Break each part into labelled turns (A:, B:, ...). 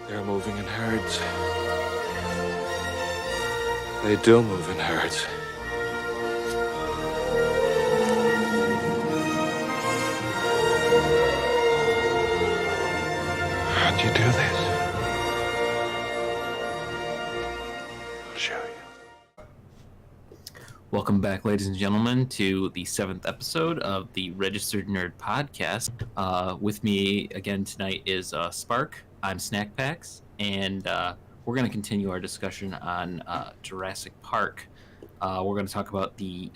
A: They're moving in herds. They do move in herds. How'd you do this? I'll show you.
B: Welcome back, ladies and gentlemen, to the 7th episode of the Registered Nerd Podcast. With me again tonight is Spark. I'm Snack Packs, and we're going to continue our discussion on Jurassic Park. We're going to talk about the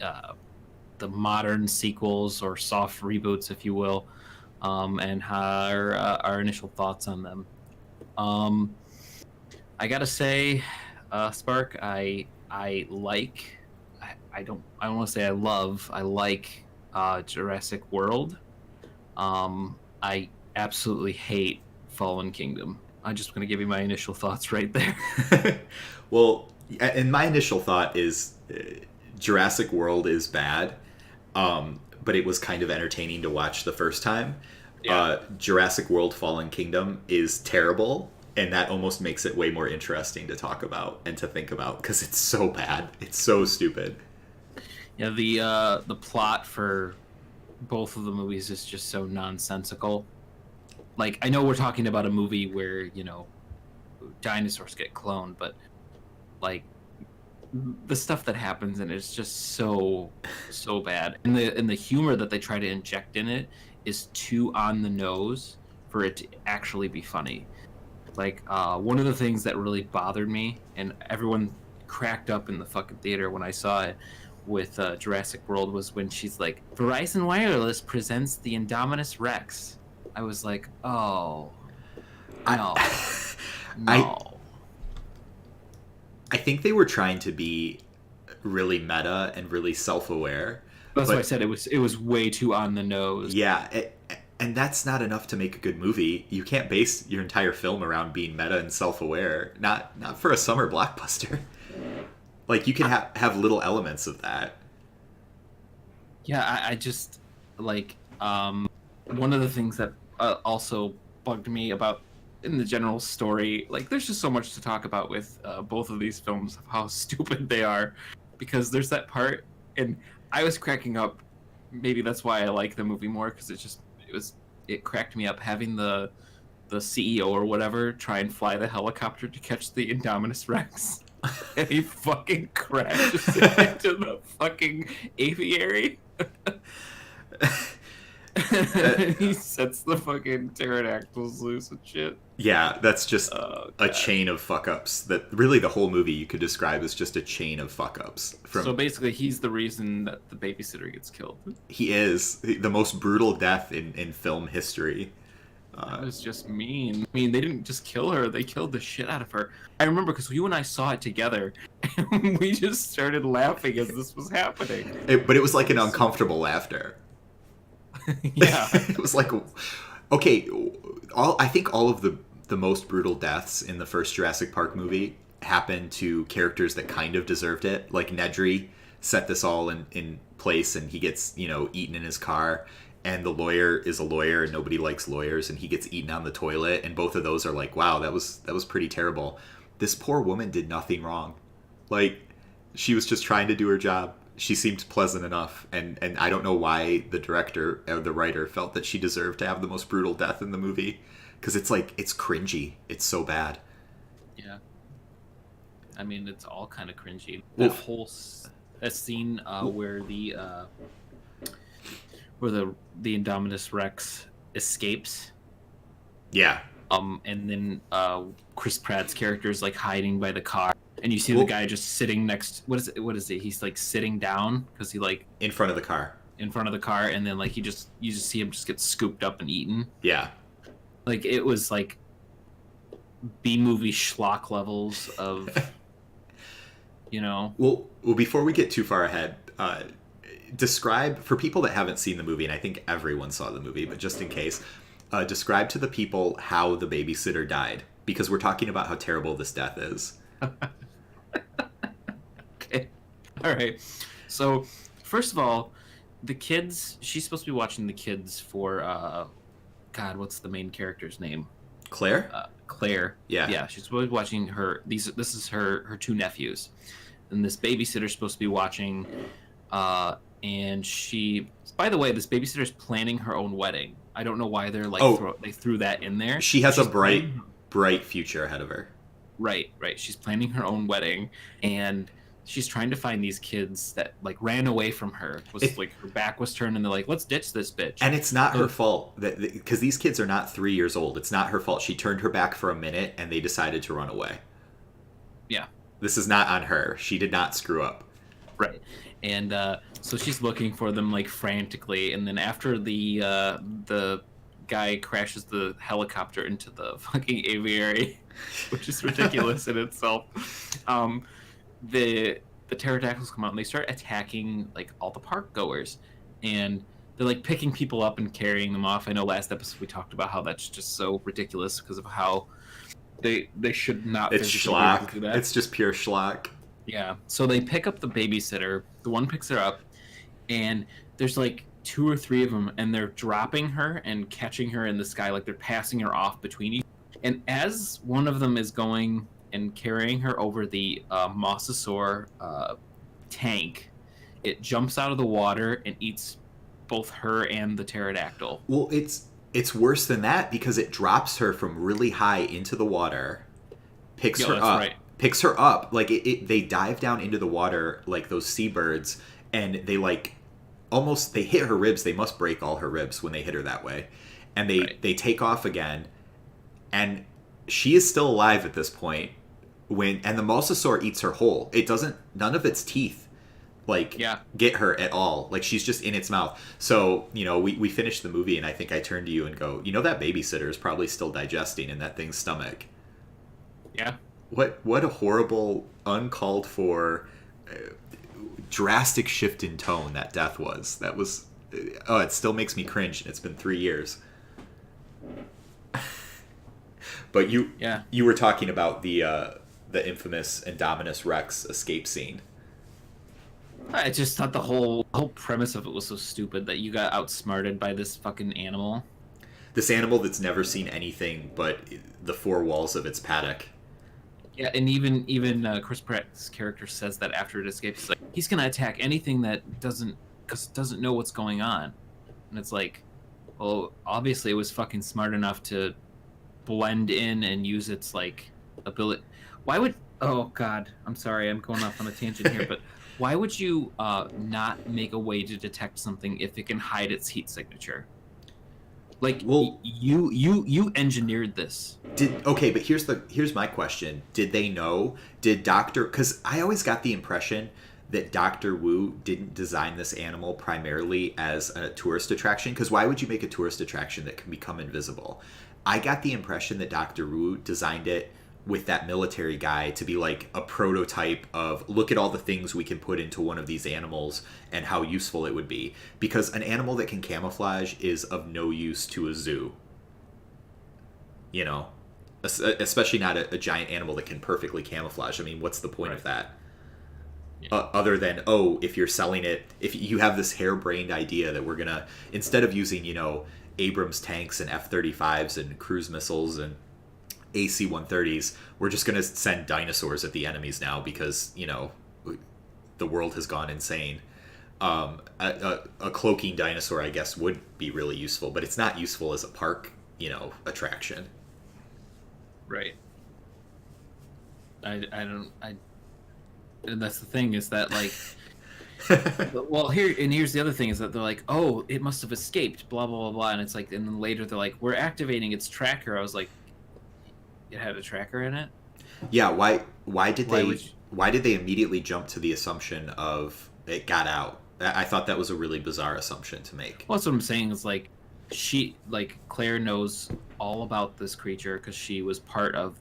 B: modern sequels or soft reboots, if you will, and our initial thoughts on them. I gotta say, Spark, I like. I don't want to say I like Jurassic World. I absolutely hate Fallen Kingdom. I'm just going to give you my initial thoughts right there.
C: Well, and my initial thought is Jurassic World is bad, but it was kind of entertaining to watch the first time. Yeah. Jurassic World Fallen Kingdom is terrible, and that almost makes it way more interesting to talk about and to think about because it's so bad. It's so stupid.
B: Yeah, the plot for both of the movies is just so nonsensical. Like, I know we're talking about a movie where, you know, dinosaurs get cloned, but like the stuff that happens in it is just so bad. And the humor that they try to inject in it is too on the nose for it to actually be funny. Like, one of the things that really bothered me, and everyone cracked up in the fucking theater when I saw it with Jurassic World, was when she's like, Verizon Wireless presents the Indominus Rex. I was like, oh, no. No.
C: I think they were trying to be really meta and really self-aware.
B: That's why I said it was way too on the nose.
C: Yeah, and that's not enough to make a good movie. You can't base your entire film around being meta and self-aware. Not for a summer blockbuster. Like, you can have little elements of that.
B: Yeah, I just, like, one of the things that also bugged me about in the general story, like, there's just so much to talk about with both of these films, of how stupid they are, because there's that part, and I was cracking up. Maybe that's why I like the movie more, because it cracked me up having the CEO or whatever try and fly the helicopter to catch the Indominus Rex. And he fucking crashes into the fucking aviary. He sets the fucking pterodactyls loose and shit.
C: Yeah, that's just a chain of fuck-ups. That really the whole movie you could describe as just a chain of fuck-ups.
B: So basically, he's the reason that the babysitter gets killed.
C: He is the most brutal death in film history.
B: That was just mean. I mean, they didn't just kill her, they killed the shit out of her. I remember because you and I saw it together, and we just started laughing as this was happening.
C: But it was like an uncomfortable laughter.
B: Yeah.
C: It was like, okay, I think all of the most brutal deaths in the first Jurassic Park movie happened to characters that kind of deserved it. Like, Nedry set this all in place, and he gets, eaten in his car. And the lawyer is a lawyer, and nobody likes lawyers, and he gets eaten on the toilet. And both of those are like, wow, that was pretty terrible. This poor woman did nothing wrong. Like, she was just trying to do her job. She seemed pleasant enough, and I don't know why the director or the writer felt that she deserved to have the most brutal death in the movie, because it's cringy. It's so bad.
B: Yeah. I mean, it's all kind of cringy. That whole scene where the Indominus Rex escapes.
C: Yeah.
B: And then Chris Pratt's character is like hiding by the car, and you see the guy just sitting next. What is it? He's like sitting down because he like
C: in front of the car.
B: And then like you just see him just get scooped up and eaten.
C: Yeah.
B: Like, it was like B-movie schlock levels of,
C: Well, before we get too far ahead, describe, for people that haven't seen the movie, and I think everyone saw the movie, but just in case, describe to the people how the babysitter died, because we're talking about how terrible this death is.
B: Okay. All right. So, first of all, the kids, she's supposed to be watching the kids for, God, what's the main character's name?
C: Claire?
B: Claire.
C: Yeah.
B: She's supposed to be watching her. This is her two nephews, and this babysitter's supposed to be watching. And she, by the way, this babysitter's planning her own wedding. I don't know why they're like they threw that in there.
C: She has a bright future ahead of her.
B: Right. She's planning her own wedding, and she's trying to find these kids that like ran away from her. Like her back was turned, and they're like, "Let's ditch this bitch."
C: And it's not her fault because these kids are not 3 years old. It's not her fault. She turned her back for a minute, and they decided to run away.
B: Yeah.
C: This is not on her. She did not screw up.
B: Right. And so she's looking for them like frantically, and then after the guy crashes the helicopter into the fucking aviary, which is ridiculous in itself. The pterodactyls come out and they start attacking like all the park goers, and they're like picking people up and carrying them off. I know last episode we talked about how that's just so ridiculous because of how they should not.
C: It's schlock.
B: Do that.
C: It's just pure schlock.
B: Yeah. So they pick up the babysitter. The one picks her up, and there's like 2 or 3 of them, and they're dropping her and catching her in the sky, like they're passing her off between each. And as one of them is going and carrying her over the mosasaur tank, it jumps out of the water and eats both her and the pterodactyl.
C: Well, it's worse than that because it drops her from really high into the water, picks her up. Right. Picks her up, like they dive down into the water like those seabirds, and they like they hit her ribs. They must break all her ribs when they hit her that way, and they take off again, and she is still alive at this point. And the mosasaur eats her whole. None of its teeth get her at all. Like she's just in its mouth. So we finished the movie, and I think I turned to you and go, that babysitter is probably still digesting in that thing's stomach.
B: Yeah.
C: What a horrible, uncalled for, drastic shift in tone that death was. That was, it still makes me cringe, and it's been 3 years. But you were talking about the infamous Indominus Rex escape scene.
B: I just thought the whole premise of it was so stupid that you got outsmarted by this fucking animal.
C: This animal that's never seen anything but the 4 walls of its paddock.
B: Yeah, and even Chris Pratt's character says that after it escapes, he's like, he's gonna attack anything that doesn't know what's going on, and it's like, well, obviously it was fucking smart enough to blend in and use its like ability. Why would? Oh God, I'm sorry, I'm going off on a tangent here, but why would you not make a way to detect something if it can hide its heat signature? Like, well, you engineered this.
C: But here's my question. Did they know? Because I always got the impression that Dr. Wu didn't design this animal primarily as a tourist attraction, because why would you make a tourist attraction that can become invisible? I got the impression that Dr. Wu designed it with that military guy to be like a prototype of, look at all the things we can put into one of these animals and how useful it would be. Because an animal that can camouflage is of no use to a zoo. Especially not a giant animal that can perfectly camouflage. I mean, what's the point of that? Yeah. Other than, if you're selling it, if you have this harebrained idea that we're going to, instead of using, Abrams tanks and F-35s and cruise missiles and AC-130s, we're just going to send dinosaurs at the enemies now because, the world has gone insane. A cloaking dinosaur, I guess, would be really useful, but it's not useful as a park, attraction.
B: Right. And that's the thing, is that, like, well, here's the other thing, is that they're like, oh, it must have escaped, blah, blah, blah, blah, and it's like, and then later they're like, we're activating its tracker. I was like, it had a tracker in it?
C: Yeah, why did they immediately jump to the assumption of it got out? I thought that was a really bizarre assumption to make. Well,
B: that's what I'm saying, is like, Claire knows all about this creature because she was part of,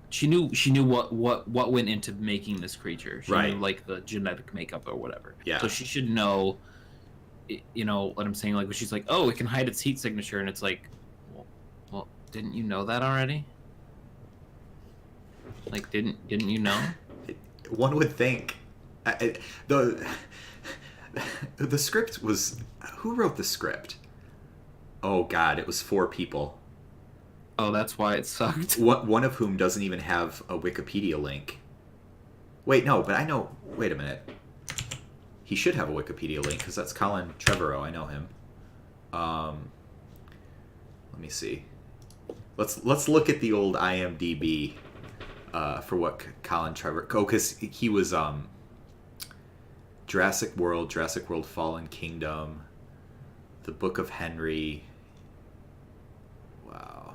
B: she knew what went into making this creature. She knew, like, the genetic makeup or whatever.
C: Yeah.
B: So she should know, what I'm saying, like, when she's like, oh, it can hide its heat signature, and it's like, well, didn't you know that already? Like, didn't you know?
C: One would think. The script was... Who wrote the script? Oh, God, it was 4 people.
B: Oh, that's why it sucked.
C: One of whom doesn't even have a Wikipedia link. Wait, no, but I know. Wait a minute. He should have a Wikipedia link because that's Colin Trevorrow. I know him. Let me see. Let's look at the old IMDb for what Colin Trevor. Oh, because he was Jurassic World, Jurassic World: Fallen Kingdom, The Book of Henry. Wow.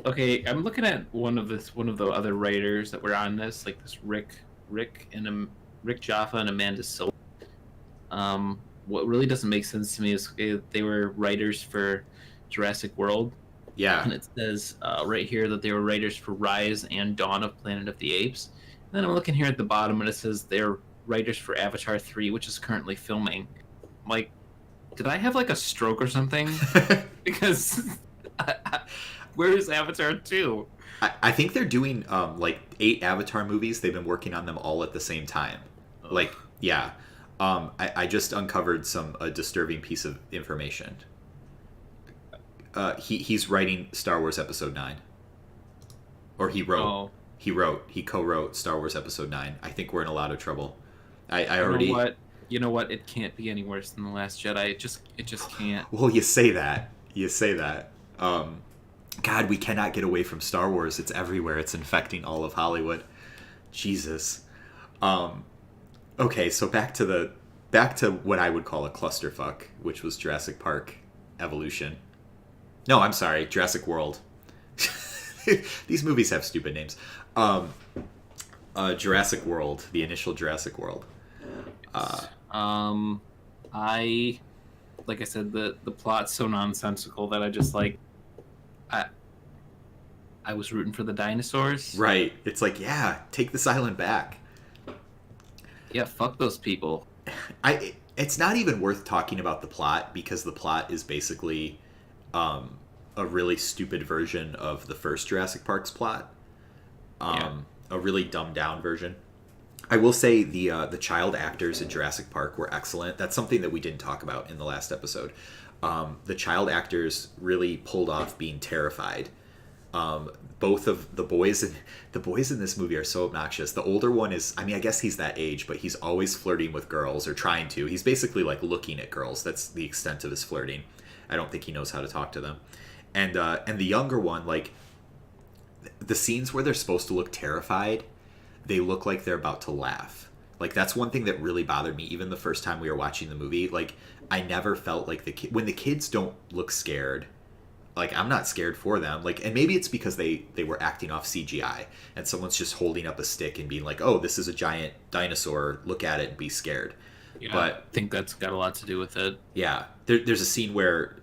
B: Okay, I'm looking at one of the other writers that were on this, like this Rick Jaffa and Amanda Silver. What really doesn't make sense to me is they were writers for Jurassic World.
C: Yeah.
B: And it says right here that they were writers for Rise and Dawn of Planet of the Apes. And then I'm looking here at the bottom and it says they're writers for Avatar 3, which is currently filming. I'm like, did I have like a stroke or something? Because where is Avatar 2?
C: I think they're doing like 8 Avatar movies. They've been working on them all at the same time. Like, yeah. I just uncovered a disturbing piece of information. He's writing Star Wars Episode 9. Or he wrote.
B: Oh.
C: He co-wrote Star Wars Episode 9. I think we're in a lot of trouble. I
B: You know
C: already...
B: You know what? It can't be any worse than The Last Jedi. It just can't.
C: Well, you say that. God, we cannot get away from Star Wars. It's everywhere. It's infecting all of Hollywood. Jesus. Okay, so back to what I would call a clusterfuck, which was Jurassic Park Evolution. No, I'm sorry, Jurassic World. These movies have stupid names. Jurassic World, the initial Jurassic World.
B: Like I said, the plot's so nonsensical that I just like. I was rooting for the dinosaurs.
C: Right. It's like, yeah, take this island back.
B: Yeah, fuck those people.
C: It's not even worth talking about the plot because the plot is basically a really stupid version of the first Jurassic Park's plot. A really dumbed down version. I will say the child actors in Jurassic Park were excellent. That's something that we didn't talk about in the last episode. The child actors really pulled off being terrified. Both of the boys in this movie are so obnoxious. The older one is, I mean, I guess he's that age, but he's always flirting with girls or trying to. He's basically like looking at girls. That's the extent of his flirting. I don't think he knows how to talk to them. And the younger one, like the scenes where they're supposed to look terrified, they look like they're about to laugh. Like that's one thing that really bothered me even the first time we were watching the movie. Like I never felt like when the kids don't look scared, like I'm not scared for them. Like, and maybe it's because they were acting off CGI and someone's just holding up a stick and being like, "Oh, this is a giant dinosaur. Look at it and be scared."
B: Yeah,
C: but
B: I think that's got a lot to do with it.
C: Yeah, there's a scene where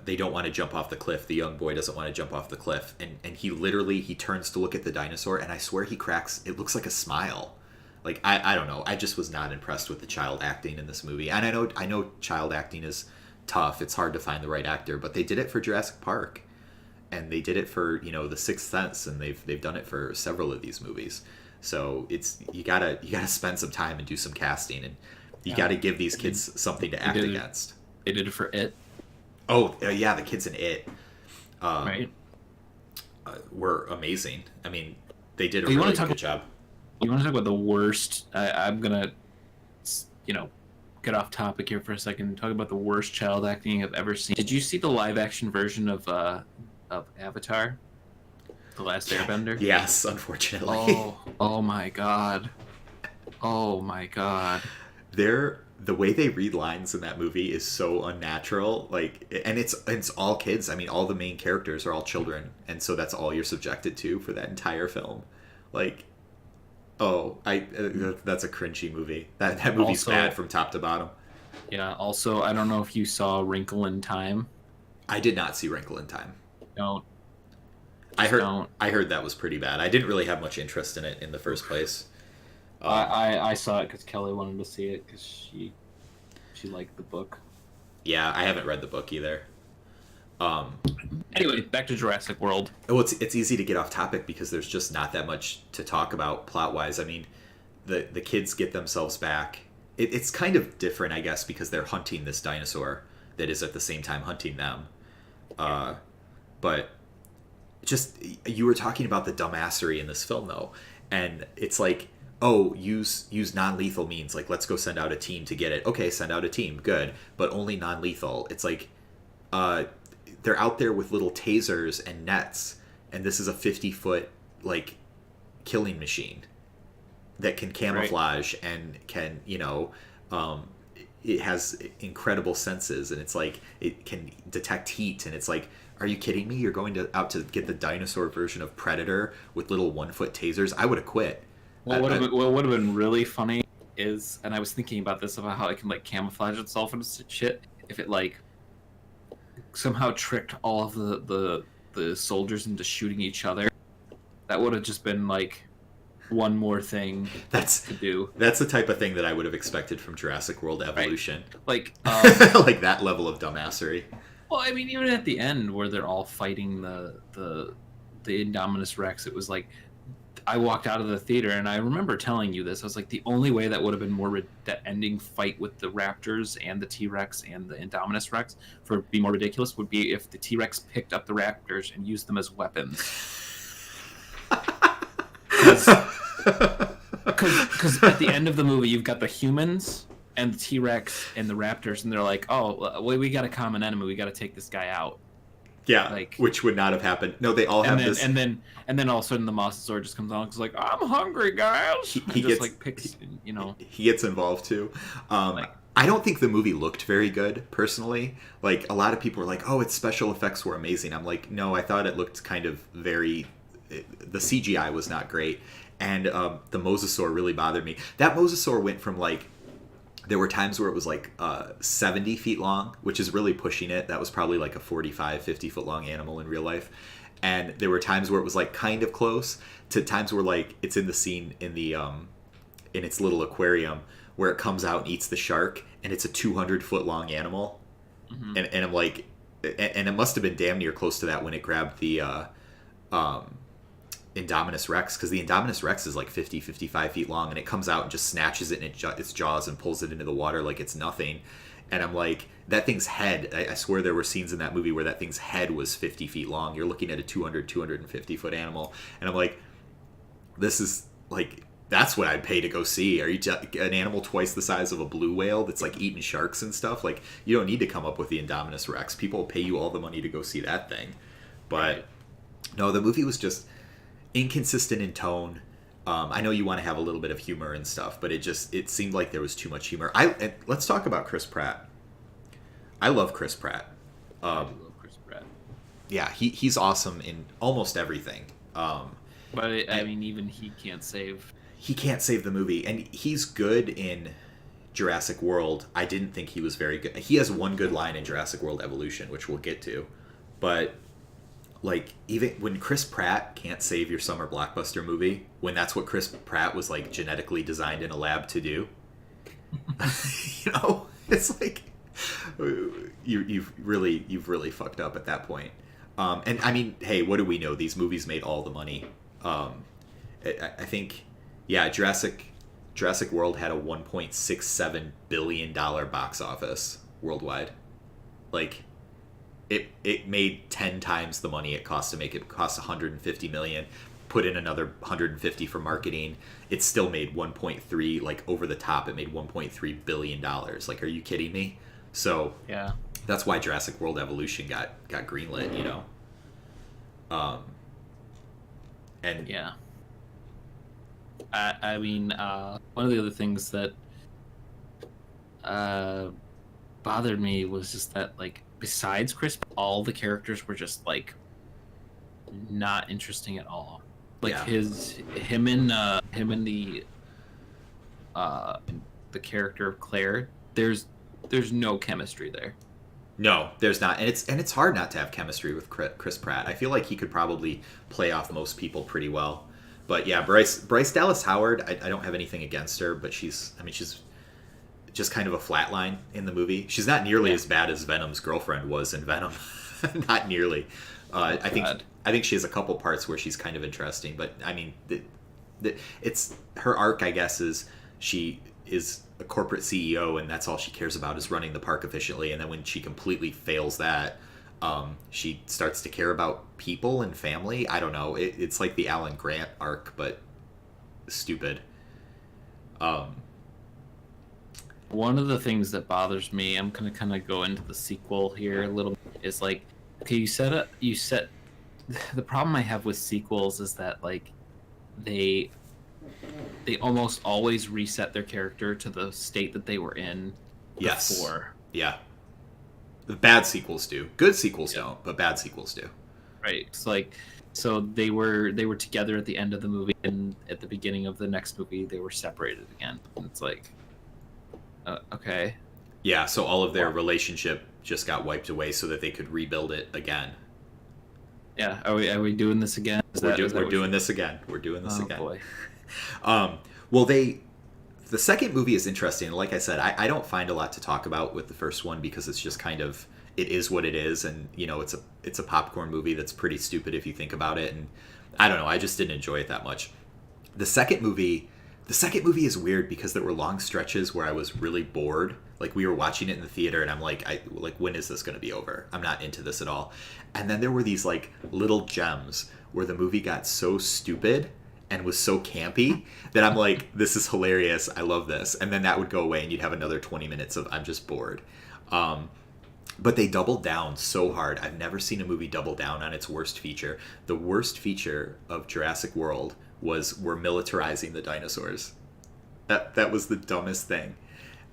C: they don't want to jump off the cliff. The young boy doesn't want to jump off the cliff, and he turns to look at the dinosaur, and I swear he cracks. It looks like a smile. Like I don't know. I just was not impressed with the child acting in this movie. And I know child acting is tough. It's hard to find the right actor, but they did it for Jurassic Park, and they did it for The Sixth Sense, and they've done it for several of these movies. So it's you gotta spend some time and do some casting, and you got to give these kids something to act against.
B: They did it for It.
C: Oh yeah, the kids in It,
B: right,
C: were amazing. I mean, they did a really good job.
B: You want to talk about the worst? I'm gonna, get off topic here for a second and talk about the worst child acting I've ever seen. Did you see the live action version of Avatar, The Last Airbender?
C: Yes, unfortunately.
B: Oh my god. Oh my god.
C: The way they read lines in that movie is so unnatural. Like, and it's all kids. I mean, all the main characters are all children, and so that's all you're subjected to for that entire film. Like, that's a cringy movie. That movie's also bad from top to bottom.
B: Yeah. Also, I don't know if you saw Wrinkle in Time.
C: I did not see Wrinkle in Time.
B: Don't.
C: I heard that was pretty bad. I didn't really have much interest in it in the first place.
B: I saw it because Kelly wanted to see it because she liked the book.
C: Yeah, I haven't read the book either.
B: Anyway, back to Jurassic World.
C: Well, it's easy to get off topic because there's just not that much to talk about plot-wise. I mean, the kids get themselves back. It's kind of different, I guess, because they're hunting this dinosaur that is at the same time hunting them. But just, you were talking about the dumbassery in this film though, and it's like, oh, use non-lethal means, like let's go send out a team to get it. Okay, send out a team, good, but only non-lethal. It's like they're out there with little tasers and nets, and this is a 50-foot like killing machine that can camouflage and can, it has incredible senses, and it's like it can detect heat, and it's like, are you kidding me? You're going out to get the dinosaur version of Predator with little 1-foot tasers? I would have quit.
B: What would have been really funny is, and I was thinking about this, about how it can like camouflage itself and shit. If it like somehow tricked all of the soldiers into shooting each other, that would have just been like one more thing to do.
C: That's the type of thing that I would have expected from Jurassic World Evolution.
B: Right. Like
C: like that level of dumbassery.
B: Well, I mean, even at the end where they're all fighting the Indominus Rex, it was like, I walked out of the theater and I remember telling you this. I was like, the only way that would have been that ending fight with the Raptors and the T-Rex and the Indominus Rex be more ridiculous would be if the T-Rex picked up the Raptors and used them as weapons. Because at the end of the movie, you've got the humans and the T-Rex and the Raptors, and they're like, oh, we got a common enemy. We got to take this guy out.
C: Yeah, like, which would not have happened. No, they all have this.
B: And then all of a sudden the Mosasaur just comes on and is like, I'm hungry, guys. He just like picks,
C: He gets involved too. I don't think the movie looked very good, personally. Like, a lot of people were like, oh, its special effects were amazing. I'm like, no, I thought it looked kind of the CGI was not great. And the Mosasaur really bothered me. That Mosasaur went from like, there were times where it was like 70 feet long, which is really pushing it. That was probably like a 45, 50 foot long animal in real life. And there were times where it was like kind of close to times where like it's in the scene in the in its little aquarium where it comes out and eats the shark, and it's a 200-foot long animal. Mm-hmm. And I'm like, and it must have been damn near close to that when it grabbed the Indominus Rex, because the Indominus Rex is like 50, 55 feet long, and it comes out and just snatches it in its jaws and pulls it into the water like it's nothing. And I'm like, that thing's head, I swear there were scenes in that movie where that thing's head was 50 feet long. You're looking at a 250 foot animal. And I'm like, this is like, that's what I'd pay to go see. Are you an animal twice the size of a blue whale that's like eating sharks and stuff? Like, you don't need to come up with the Indominus Rex. People will pay you all the money to go see that thing. But no, the movie was just inconsistent in tone. I know you want to have a little bit of humor and stuff, but it seemed like there was too much humor. And let's talk about Chris Pratt. I love Chris Pratt.
B: I love Chris Pratt.
C: Yeah, he's awesome in almost everything.
B: But I mean, even he can't save.
C: He can't save the movie, and he's good in Jurassic World. I didn't think he was very good. He has one good line in Jurassic World Evolution, which we'll get to, but like, even when Chris Pratt can't save your summer blockbuster movie, when that's what Chris Pratt was like genetically designed in a lab to do, it's like you've really fucked up at that point. And I mean, hey, what do we know? These movies made all the money. I think, yeah, Jurassic World had a $1.67 billion box office worldwide. Like, it made 10 times the money it cost to make it. It cost $150 million. Put in another $150 for marketing. It still made 1.3, like, over the top. It made $1.3 billion. Like, are you kidding me? So
B: yeah,
C: that's why Jurassic World Evolution got greenlit, you know. And
B: yeah, I mean, one of the other things that bothered me was just that, like, besides Chris, all the characters were just like not interesting at all. Like, him and the character of Claire, there's no chemistry there.
C: No, there's not, and it's hard not to have chemistry with Chris Pratt. I feel like he could probably play off most people pretty well. But yeah, Bryce Dallas Howard, I don't have anything against her, but she's just kind of a flatline in the movie. She's not nearly as bad as Venom's girlfriend was in Venom. Not nearly. I think she has a couple parts where she's kind of interesting, but I mean, it's her arc, I guess, is she is a corporate CEO, and that's all she cares about is running the park efficiently. And then when she completely fails that, She starts to care about people and family. I don't know. It's like the Alan Grant arc, but stupid.
B: One of the things that bothers me, I'm gonna kind of go into the sequel here a little bit, is like, okay, you set the problem I have with sequels is that like they almost always reset their character to the state that they were in
C: Yes.
B: before.
C: Yeah. The bad sequels do. Good sequels don't, but bad sequels do.
B: Right. It's like, so they were together at the end of the movie, and at the beginning of the next movie they were separated again. And it's like, okay.
C: Yeah, so all of their relationship just got wiped away so that they could rebuild it again.
B: Yeah. Are we doing this again?
C: We're doing this again. We're doing this again.
B: Boy.
C: Well, the second movie is interesting. Like I said, I don't find a lot to talk about with the first one because it's just kind of, it is what it is, and you know, it's a popcorn movie that's pretty stupid if you think about it, and I don't know, I just didn't enjoy it that much. The second movie is weird because there were long stretches where I was really bored. Like we were watching it in the theater, and I'm like, when is this going to be over? I'm not into this at all. And then there were these like little gems where the movie got so stupid and was so campy that I'm like, this is hilarious. I love this. And then that would go away and you'd have another 20 minutes of I'm just bored. But they doubled down so hard. I've never seen a movie double down on its worst feature. The worst feature of Jurassic World was we're militarizing the dinosaurs. That was the dumbest thing.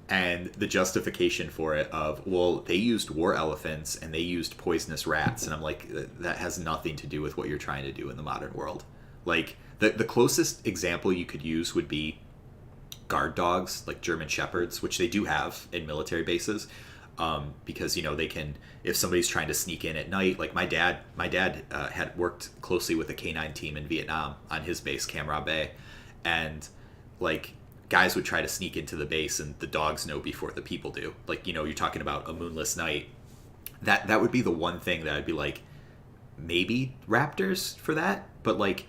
C: And the justification for it of, well, they used war elephants and they used poisonous rats. And I'm like, that has nothing to do with what you're trying to do in the modern world. Like, the closest example you could use would be guard dogs, like German Shepherds, which they do have in military bases, because, you know, they can, if somebody's trying to sneak in at night, like my dad had worked closely with a K9 team in Vietnam on his base, Cam Ranh Bay, and, like, guys would try to sneak into the base and the dogs know before the people do. Like, you know, you're talking about a moonless night. That would be the one thing that I'd be like, maybe raptors for that, but, like,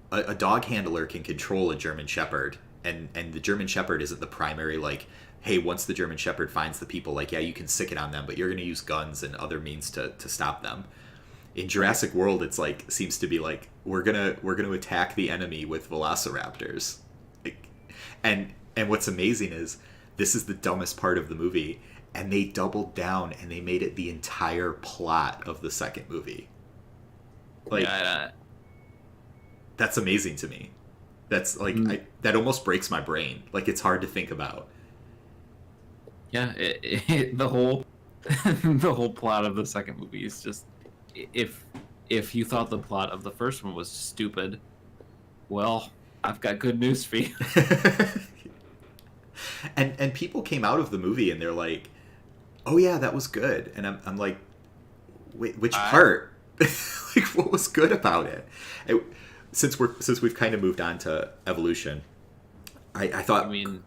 C: a dog handler can control a German Shepherd, and the German Shepherd isn't the primary, like, hey, once the German Shepherd finds the people, like, yeah, you can sick it on them, but you're going to use guns and other means to stop them. In Jurassic World, it's like, seems to be like, we're gonna attack the enemy with velociraptors. Like, and what's amazing is this is the dumbest part of the movie, and they doubled down and they made it the entire plot of the second movie. Like,
B: Yeah,
C: that's amazing to me. That's like, that almost breaks my brain. Like, it's hard to think about.
B: yeah. The whole the whole plot of the second movie is just, if you thought the plot of the first one was stupid, well, I've got good news for you.
C: And people came out of the movie and they're like, oh yeah, that was good. And I'm like, wait, which part? Like, what was good about it? Since we've kind of moved on to evolution, I thought.
B: I mean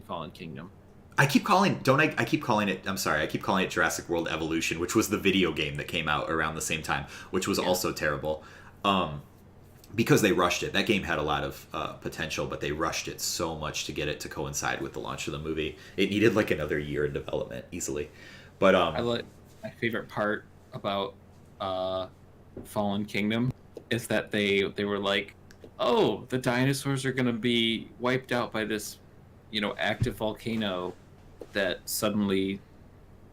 B: Fallen Kingdom.
C: I keep calling it. I'm sorry. I keep calling it Jurassic World Evolution, which was the video game that came out around the same time, which was also terrible, because they rushed it. That game had a lot of potential, but they rushed it so much to get it to coincide with the launch of the movie. It needed like another year in development easily. But
B: I like, my favorite part about Fallen Kingdom is that they were like, oh, the dinosaurs are gonna be wiped out by this, you know, active volcano that suddenly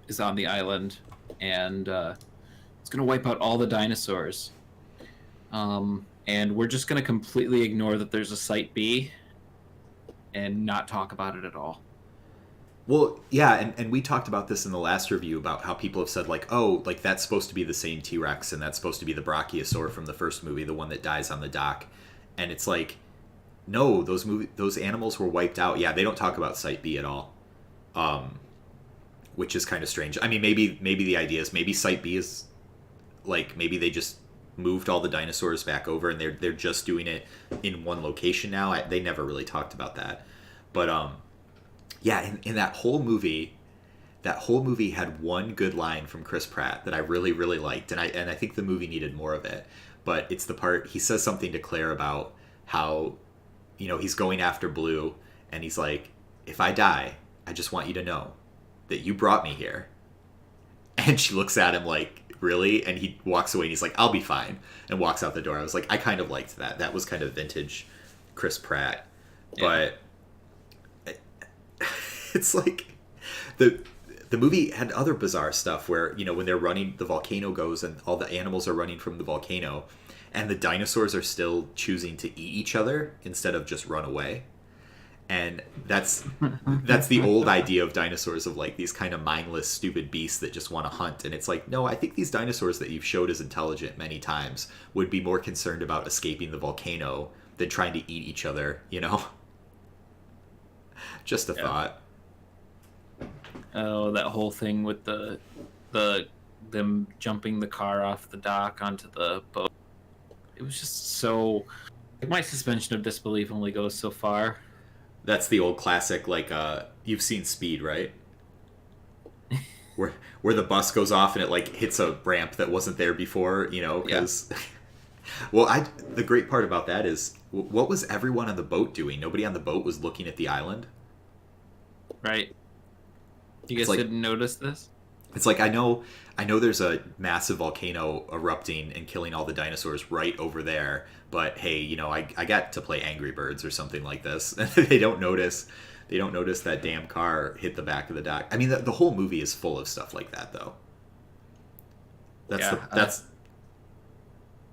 B: is on the island, and it's gonna wipe out all the dinosaurs. And we're just gonna completely ignore that there's a Site B and not talk about it at all.
C: well, yeah, and we talked about this in the last review about how people have said, like, oh, like, that's supposed to be the same T-Rex, and that's supposed to be the Brachiosaur from the first movie, the one that dies on the dock. And it's like, no, those animals were wiped out. Yeah, they don't talk about Site B at all, which is kind of strange. I mean, maybe the idea is maybe Site B is, like, maybe they just moved all the dinosaurs back over and they're just doing it in one location now. They never really talked about that. But yeah, in that whole movie had one good line from Chris Pratt that I really, really liked, and I think the movie needed more of it. But it's the part he says something to Claire about how, you know, he's going after Blue, and he's like, if I die, I just want you to know that you brought me here. And she looks at him like, really? And he walks away and he's like, I'll be fine, and walks out the door. I was like, I kind of liked that. That was kind of vintage Chris Pratt.
B: Yeah.
C: But it's like the movie had other bizarre stuff where, you know, when they're running, the volcano goes and all the animals are running from the volcano, and the dinosaurs are still choosing to eat each other instead of just run away. And that's the old idea of dinosaurs, of like these kind of mindless, stupid beasts that just want to hunt. And it's like, no, I think these dinosaurs that you've showed as intelligent many times would be more concerned about escaping the volcano than trying to eat each other, you know? Just a thought.
B: Oh, that whole thing with them jumping the car off the dock onto the boat. It was just so... My suspension of disbelief only goes so far.
C: That's the old classic, like, you've seen Speed, right? where the bus goes off and it, like, hits a ramp that wasn't there before, you know? Because... Yeah. Well, the great part about that is, what was everyone on the boat doing? Nobody on the boat was looking at the island?
B: Right. You guys didn't notice this?
C: It's like, I know there's a massive volcano erupting and killing all the dinosaurs right over there, but hey, you know, I got to play Angry Birds or something like this. They don't notice that damn car hit the back of the dock. I mean, the whole movie is full of stuff like that, though.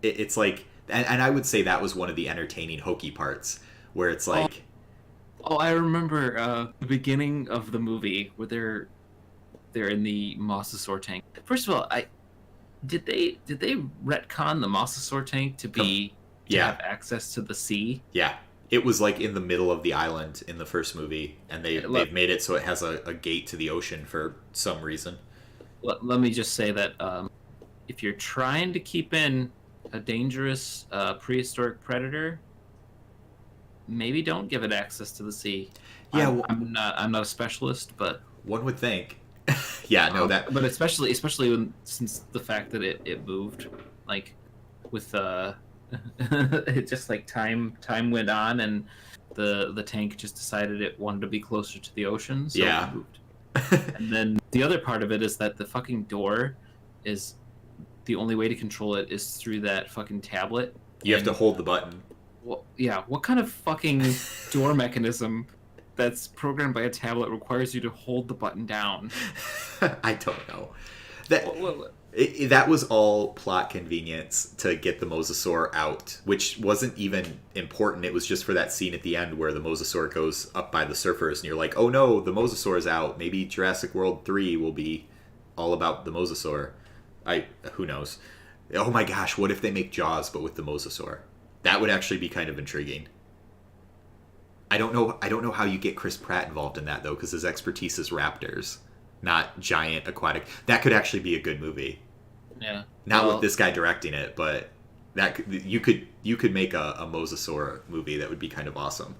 C: It's like, and I would say that was one of the entertaining, hokey parts, where it's like...
B: Oh, I remember the beginning of the movie where they're in the mosasaur tank. First of all, did they retcon the mosasaur tank to have access to the sea?
C: Yeah, it was like in the middle of the island in the first movie, and they've made it so it has a gate to the ocean for some reason.
B: Let me just say that if you're trying to keep in a dangerous prehistoric predator, maybe don't give it access to the sea.
C: Yeah,
B: I'm not a specialist, but
C: one would think. Yeah, no, that.
B: But especially since the fact that it moved, like with it just like time went on and the tank just decided it wanted to be closer to the ocean, so
C: yeah.
B: it moved. And then the other part of it is that the fucking door is the only way to control it is through that fucking tablet.
C: You have to hold the button.
B: Well, yeah, what kind of fucking door mechanism that's programmed by a tablet requires you to hold the button down?
C: I don't know. That was all plot convenience to get the mosasaur out, which wasn't even important. It was just for that scene at the end where the mosasaur goes up by the surfers, and you're like, oh no, the mosasaur is out. Maybe Jurassic World 3 will be all about the mosasaur. Who knows? Oh my gosh, what if they make Jaws but with the mosasaur? That would actually be kind of intriguing. I don't know how you get Chris Pratt involved in that, though, because his expertise is raptors, not giant aquatic. That could actually be a good movie.
B: Yeah.
C: Not with this guy directing it, but you could make a mosasaur movie that would be kind of awesome.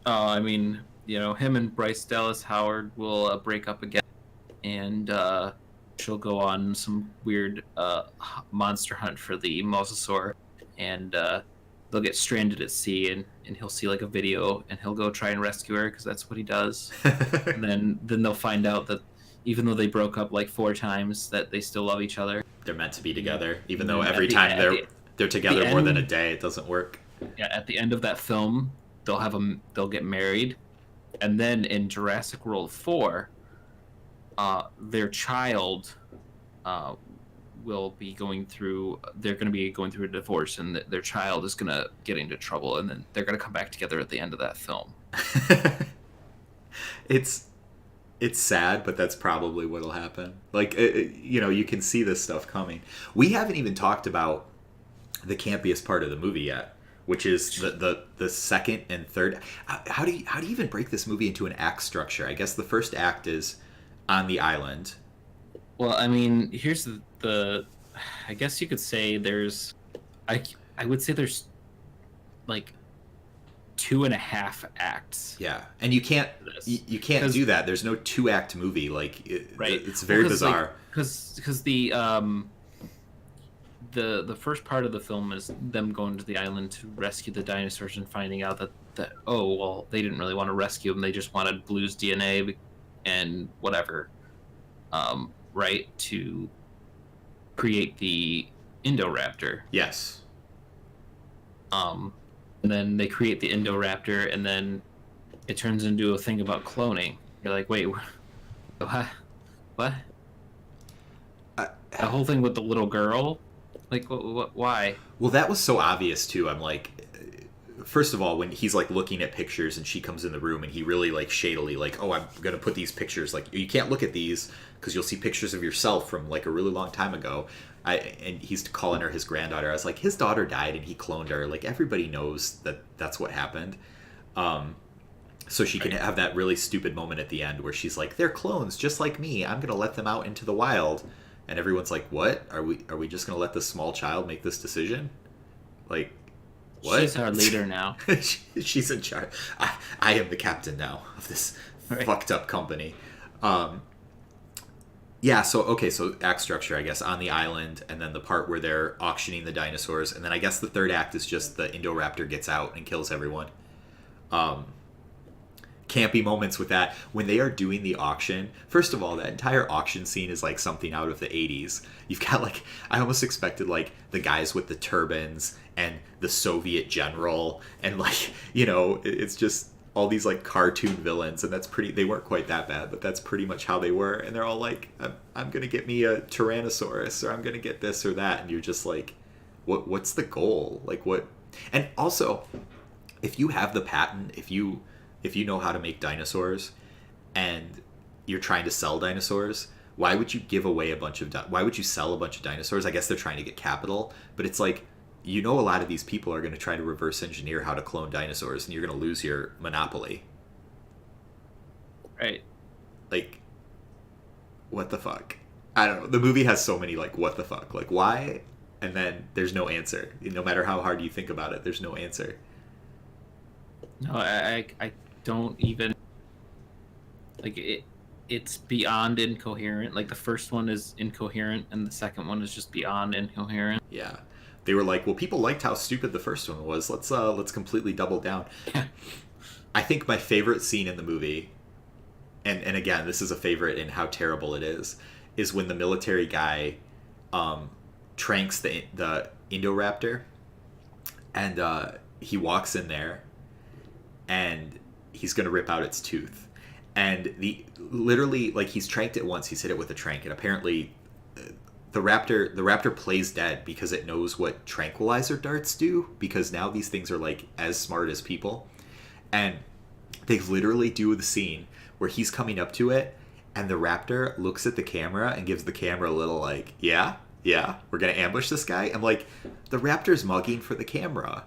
B: I mean, you know, him and Bryce Dallas Howard will break up again, and she'll go on some weird monster hunt for the mosasaur, and they'll get stranded at sea, and he'll see like a video, and he'll go try and rescue her because that's what he does. And then they'll find out that even though they broke up like 4 times, that they still love each other.
C: They're meant to be together, even though every time they're together more than a day, it doesn't work.
B: Yeah, at the end of that film, they'll get married, and then in Jurassic World 4, their child will be going through. They're going to be going through a divorce, and their child is going to get into trouble, and then they're going to come back together at the end of that film.
C: It's sad, but that's probably what'll happen. Like, you know, you can see this stuff coming. We haven't even talked about the campiest part of the movie yet, which is the second and third. How do you even break this movie into an act structure? I guess the first act is on the island.
B: Well, I mean, here's the I guess you could say there's I would say there's like 2.5 acts.
C: Yeah, and you can't do that. There's no 2-act movie. Like,
B: right?
C: It's very bizarre.
B: Because the first part of the film is them going to the island to rescue the dinosaurs and finding out that oh well, they didn't really want to rescue them. They just wanted Blue's DNA and whatever, right, to create the Indoraptor.
C: Yes.
B: And then they create the Indoraptor, and then it turns into a thing about cloning. You're like, wait, what? What? The whole thing with the little girl? Like, what? Why?
C: Well, that was so obvious too. I'm like, first of all, when he's like looking at pictures and she comes in the room and he really like shadily like, oh, I'm gonna put these pictures, like you can't look at these because you'll see pictures of yourself from like a really long time ago. And he's calling her his granddaughter. I was like, his daughter died and he cloned her. Like everybody knows that that's what happened. So she can have that really stupid moment at the end where she's like, they're clones just like me. I'm gonna let them out into the wild. And everyone's like, what? Are we just gonna let this small child make this decision? Like, what?
B: She's our leader now.
C: She's in charge. I am the captain now of this fucked up company. Yeah, so act structure, I guess, on the island, and then the part where they're auctioning the dinosaurs, and then I guess the third act is just the Indoraptor gets out and kills everyone. Campy moments with that. When they are doing the auction, first of all, that entire auction scene is like something out of the 80s. You've got like, I almost expected like the guys with the turbans and the Soviet general, and like, you know, it's just all these like cartoon villains, and they weren't quite that bad, but that's pretty much how they were. And they're all like, I'm gonna get me a Tyrannosaurus, or I'm gonna get this or that, and you're just like, what's the goal? Like what? And also, if you have the patent, if you know how to make dinosaurs and you're trying to sell dinosaurs, why would you give away why would you sell a bunch of dinosaurs? I guess they're trying to get capital, but it's like, you know, a lot of these people are going to try to reverse engineer how to clone dinosaurs, and you're going to lose your monopoly.
B: Right.
C: Like, what the fuck? I don't know. The movie has so many, like, what the fuck? Like, why? And then there's no answer. No matter how hard you think about it, there's no answer.
B: No, I don't even... Like, it's beyond incoherent. Like, the first one is incoherent, and the second one is just beyond incoherent.
C: Yeah. They were like, well, people liked how stupid the first one was. Let's completely double down. I think my favorite scene in the movie, and again, this is a favorite in how terrible it is when the military guy tranks the Indoraptor, and he walks in there, and he's gonna rip out its tooth, and literally like he's tranked it once. He's hit it with a trank, and apparently the raptor plays dead because it knows what tranquilizer darts do, because now these things are like as smart as people. And they literally do the scene where he's coming up to it and the raptor looks at the camera and gives the camera a little like, yeah, we're gonna ambush this guy. I'm like, the raptor's mugging for the camera.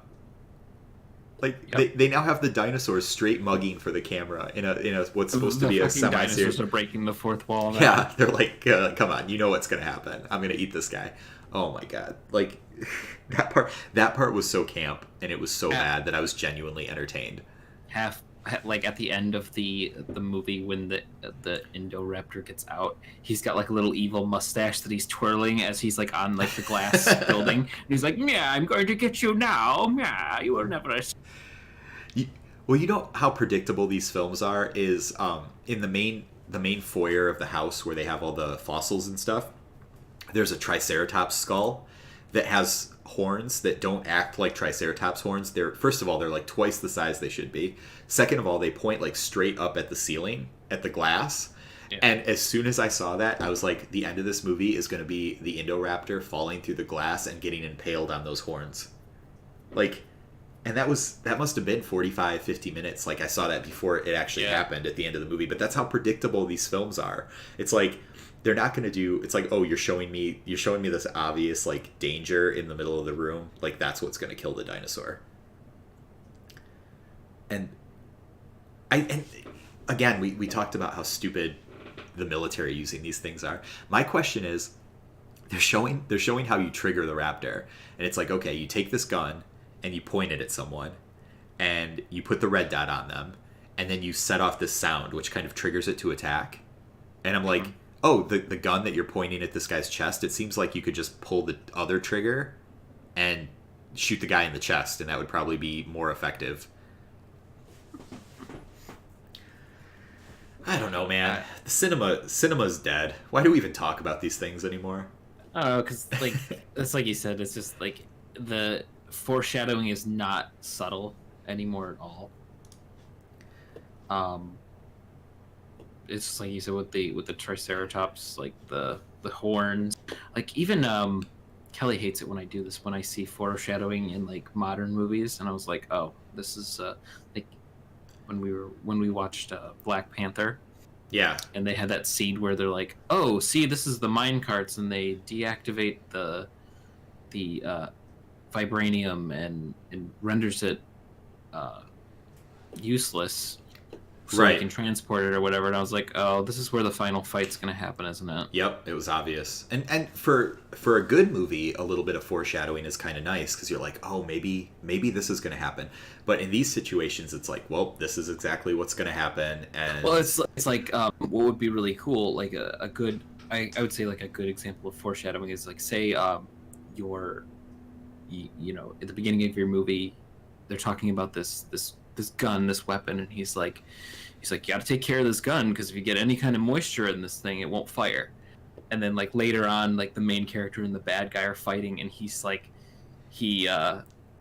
C: Like, yep. They now have the dinosaurs straight mugging for the camera in a what's supposed to be a semi-serious.
B: The dinosaurs are breaking the fourth wall. Now.
C: Yeah, they're like, come on, you know what's gonna happen. I'm gonna eat this guy. Oh my god, like that part was so camp, and it was so bad that I was genuinely entertained.
B: Like at the end of the movie when the Indoraptor gets out, he's got like a little evil mustache that he's twirling as he's like on like the glass building, and he's like, "Yeah, I'm going to get you now. Yeah, you will never."
C: Well, you know how predictable these films are is in the main foyer of the house where they have all the fossils and stuff. There's a Triceratops skull that has horns that don't act like Triceratops horns. First of all, they're like twice the size they should be. Second of all, they point like straight up at the ceiling, at the glass. Yeah. And as soon as I saw that, I was like, the end of this movie is going to be the Indoraptor falling through the glass and getting impaled on those horns. Like, and that must have been 45, 50 minutes. Like, I saw that before it actually happened at the end of the movie. But that's how predictable these films are. It's like, they're not going to do, it's like, oh, you're showing me this obvious like danger in the middle of the room, like that's what's going to kill the dinosaur. And again, we talked about how stupid the military using these things are. My question is, they're showing how you trigger the raptor, and it's like, okay, you take this gun and you point it at someone and you put the red dot on them, and then you set off this sound which kind of triggers it to attack. And I'm like, oh, the gun that you're pointing at this guy's chest, it seems like you could just pull the other trigger and shoot the guy in the chest, and that would probably be more effective. I don't know, man. The cinema's dead. Why do we even talk about these things anymore?
B: I don't know, because like it's like you said, it's just like the foreshadowing is not subtle anymore at all. Um, it's just like you said with the Triceratops, like the horns, like even Kelly hates it when I do this when I see foreshadowing in like modern movies, and I was like, oh, this is like when we watched Black Panther,
C: Yeah.
B: and they had that scene where they're like, oh, see, this is the mine carts, and they deactivate the vibranium and renders it useless so
C: Right.
B: they can transport it or whatever. And I was like, oh, this is where the final fight's gonna happen, isn't it?
C: Yep, it was obvious. And for a good movie, a little bit of foreshadowing is kind of nice because you're like, oh, maybe this is going to happen. But in these situations, it's like, well, this is exactly what's going to happen. And
B: Well, it's like what would be really cool, like a good, I would say like a good example of foreshadowing is like, say your you know, at the beginning of your movie, they're talking about this gun, this weapon, and he's like, you got to take care of this gun because if you get any kind of moisture in this thing, it won't fire. And then like later on, like the main character and the bad guy are fighting, and he's like, he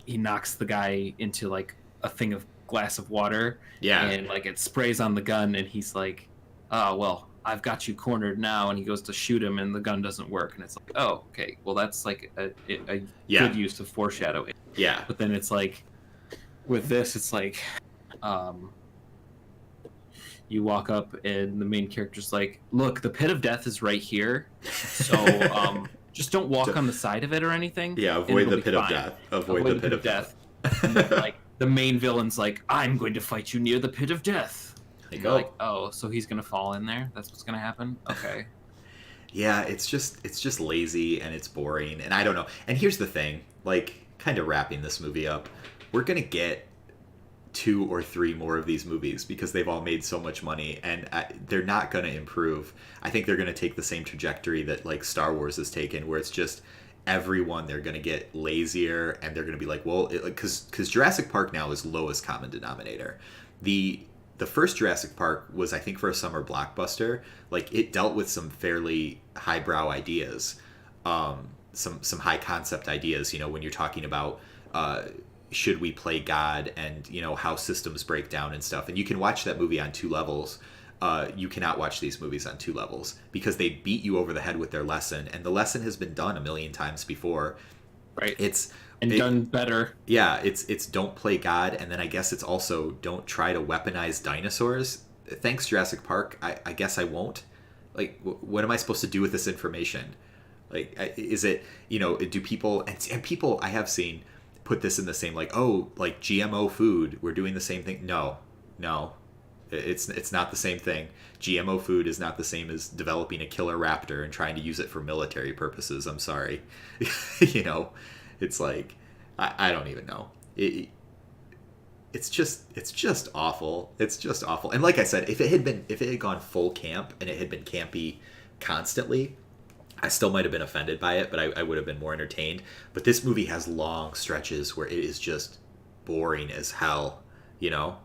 B: knocks the guy into like a thing of glass of water,
C: yeah,
B: and like it sprays on the gun, and he's like, oh well, I've got you cornered now, and he goes to shoot him, and the gun doesn't work, and it's like, oh, okay, well that's like a
C: Yeah.
B: good use of foreshadowing.
C: yeah,
B: But then it's like, with this, it's like, you walk up and the main character's like, look, the pit of death is right here, so just don't walk on the side of it or anything.
C: yeah.
B: and
C: Avoid
B: it'll
C: the
B: be
C: pit of
B: fine.
C: death. Avoid the pit of death.
B: And then, like the main villain's like, I'm going to fight you near the pit of death.
C: Like,
B: And you're like, oh, so he's gonna fall in there? That's what's gonna happen? Okay.
C: Yeah, it's just lazy and it's boring, and I don't know. And here's the thing, like, kind of wrapping this movie up, we're gonna get 2 or 3 more of these movies because they've all made so much money, and they're not gonna improve. I think they're gonna take the same trajectory that like Star Wars has taken, where it's just everyone, they're gonna get lazier, and they're gonna be like, well, because Jurassic Park now is lowest common denominator. The first Jurassic Park was, I think, for a summer blockbuster. Like, it dealt with some fairly highbrow ideas, some high concept ideas. You know, when you're talking about should we play God, and you know how systems break down and stuff. And you can watch that movie on 2 levels. You cannot watch these movies on 2 levels because they beat you over the head with their lesson, and the lesson has been done a million times before.
B: Right.
C: It's
B: done better.
C: Yeah, it's don't play God, and then I guess it's also don't try to weaponize dinosaurs. Thanks, Jurassic Park. I guess I won't. Like, what am I supposed to do with this information? Like, is it, you know, do people, and people I have seen put this in the same, like, oh, like GMO food, we're doing the same thing. No, it's not the same thing. GMO food is not the same as developing a killer raptor and trying to use it for military purposes. I'm sorry. You know, it's like, I don't even know. It's just awful. It's just awful. And like I said, if it had gone full camp and it had been campy constantly, I still might have been offended by it, but I would have been more entertained. But this movie has long stretches where it is just boring as hell, you know?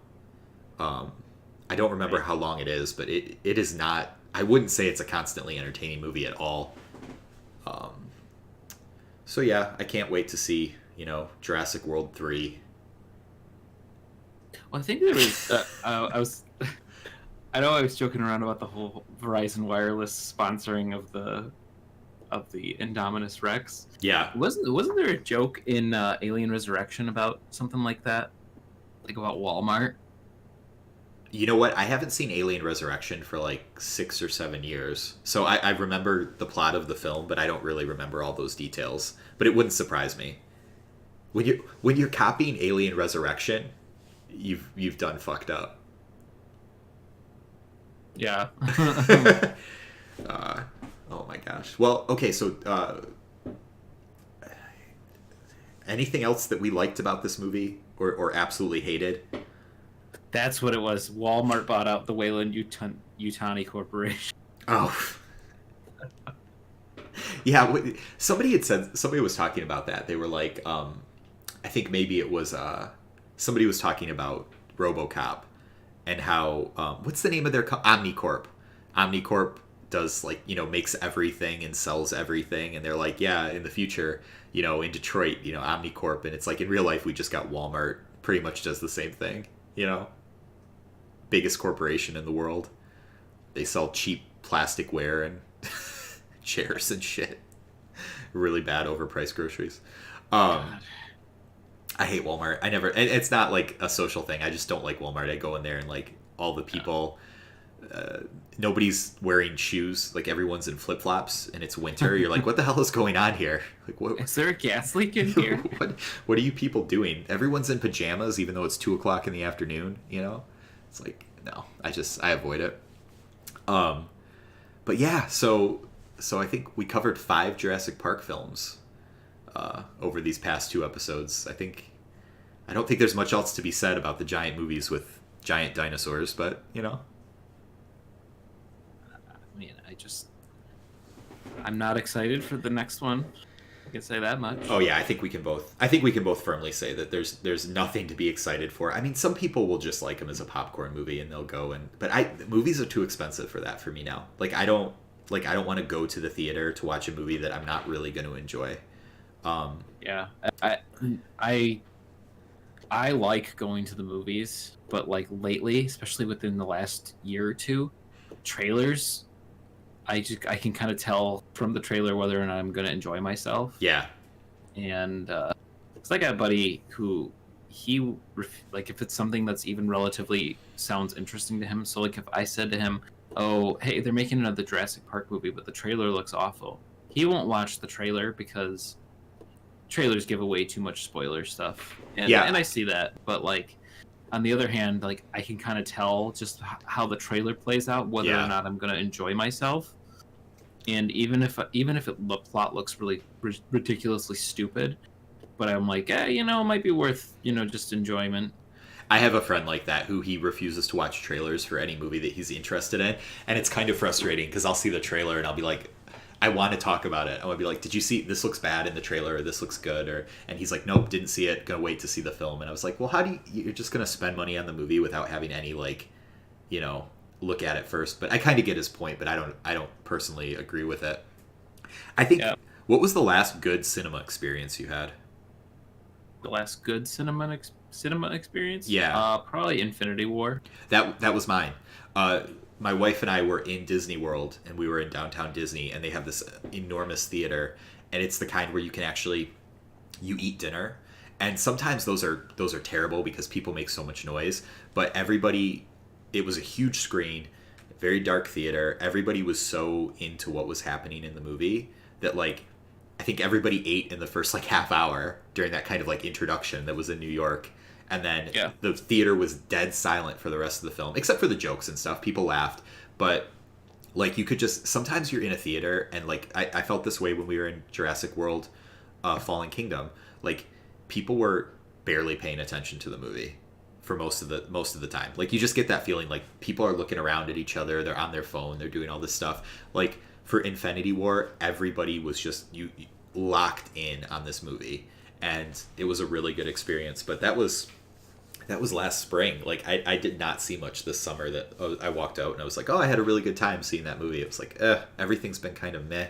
C: I don't remember how long it is, but it is not, I wouldn't say it's a constantly entertaining movie at all. So yeah, I can't wait to see, you know, Jurassic World 3.
B: Well, I think there was. I know I was joking around about the whole Verizon Wireless sponsoring of the Indominus Rex.
C: Yeah.
B: Wasn't there a joke in Alien Resurrection about something like that, like about Walmart?
C: You know what? I haven't seen Alien Resurrection for like 6 or 7 years. So I remember the plot of the film, but I don't really remember all those details. But it wouldn't surprise me. When you're copying Alien Resurrection, you've done fucked up.
B: Yeah.
C: Oh my gosh. Well, okay, so anything else that we liked about this movie or absolutely hated?
B: That's what it was. Walmart bought out the Wayland Yutani Corporation.
C: Oh. Yeah, somebody was talking about that. They were like, I think maybe it was somebody was talking about RoboCop and how what's the name of their Omnicorp does like, makes everything and sells everything, and they're like, yeah, in the future, in Detroit, Omnicorp, and it's like in real life we just got Walmart pretty much does the same thing, biggest corporation in the world. They sell cheap plasticware and chairs and shit. Really bad overpriced groceries. I hate Walmart. It's not like a social thing. I just don't like Walmart. I go in there and like all the people, nobody's wearing shoes. Like everyone's in flip flops and it's winter. You're like, what the hell is going on here? Like, what?
B: Is there a gas leak in here?
C: what are you people doing? Everyone's in pajamas, even though it's 2:00 in the afternoon. It's like, no. I avoid it. But yeah, so I think we covered 5 Jurassic Park films over these past 2 episodes. I don't think there's much else to be said about the giant movies with giant dinosaurs, but
B: I mean, I'm not excited for the next one. I can say that much.
C: Oh yeah, I think we can both firmly say that there's nothing to be excited for. I mean, some people will just like them as a popcorn movie and they'll go but movies are too expensive for that for me now. Like I don't want to go to the theater to watch a movie that I'm not really going to enjoy.
B: Yeah, I like going to the movies, but like lately, especially within the last year or two, trailers, I can kind of tell from the trailer whether or not I'm going to enjoy myself.
C: Yeah.
B: And it's like a buddy who if it's something that's even relatively sounds interesting to him. So like if I said to him, oh, hey, they're making another Jurassic Park movie, but the trailer looks awful. He won't watch the trailer because trailers give away too much spoiler stuff. And I see that. But like on the other hand, like I can kind of tell just how the trailer plays out, whether or not I'm going to enjoy myself. And even if the plot looks really ridiculously stupid, but I'm like, it might be worth, just enjoyment.
C: I have a friend like that who he refuses to watch trailers for any movie that he's interested in, and it's kind of frustrating because I'll see the trailer and I'll be like, I want to talk about it. I want to be like, did you see this looks bad in the trailer or this looks good? And he's like, nope, didn't see it. Gonna wait to see the film. And I was like, well, you're just gonna spend money on the movie without having any look at it first. But I kind of get his point, but I don't personally agree with it. I think What was the last good cinema experience you had?
B: The last good cinema experience?
C: Yeah.
B: Probably Infinity War.
C: That was mine. My wife and I were in Disney World, and we were in downtown Disney, and they have this enormous theater, and it's the kind where you can you eat dinner, and sometimes those are terrible because people make so much noise, but it was a huge screen, very dark theater. Everybody was so into what was happening in the movie that like I think everybody ate in the first like half hour during that kind of like introduction that was in New York. And then the theater was dead silent for the rest of the film, except for the jokes and stuff. People laughed, but like you could just sometimes you're in a theater and like I felt this way when we were in Jurassic World, Fallen Kingdom. Like people were barely paying attention to the movie for most of the time. Like you just get that feeling like people are looking around at each other, they're on their phone, they're doing all this stuff. Like for Infinity War, everybody was just you locked in on this movie, and it was a really good experience. But that was last spring. Like I did not see much this summer. That I walked out and I was like, oh, I had a really good time seeing that movie. It was like, everything's been kind of meh.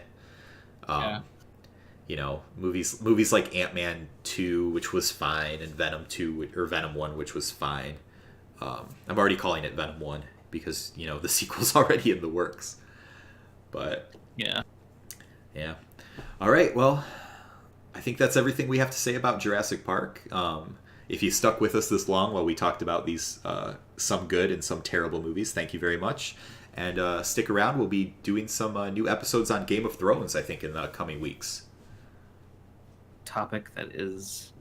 C: Movies like Ant-Man 2, which was fine, and Venom 2 or Venom 1, which was fine. I'm already calling it Venom 1 because the sequel's already in the works. But yeah. All right. Well, I think that's everything we have to say about Jurassic Park. If you stuck with us this long while we talked about these some good and some terrible movies, thank you very much. And stick around. We'll be doing some new episodes on Game of Thrones, I think, in the coming weeks.
B: Topic that is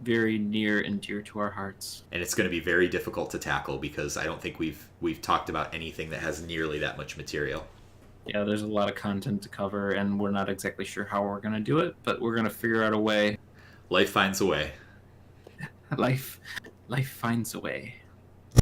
B: very near and dear to our hearts.
C: And it's going to be very difficult to tackle because I don't think we've talked about anything that has nearly that much material.
B: Yeah, there's a lot of content to cover, and we're not exactly sure how we're going to do it, but we're going to figure out a way.
C: Life finds a way.
B: Life finds a way.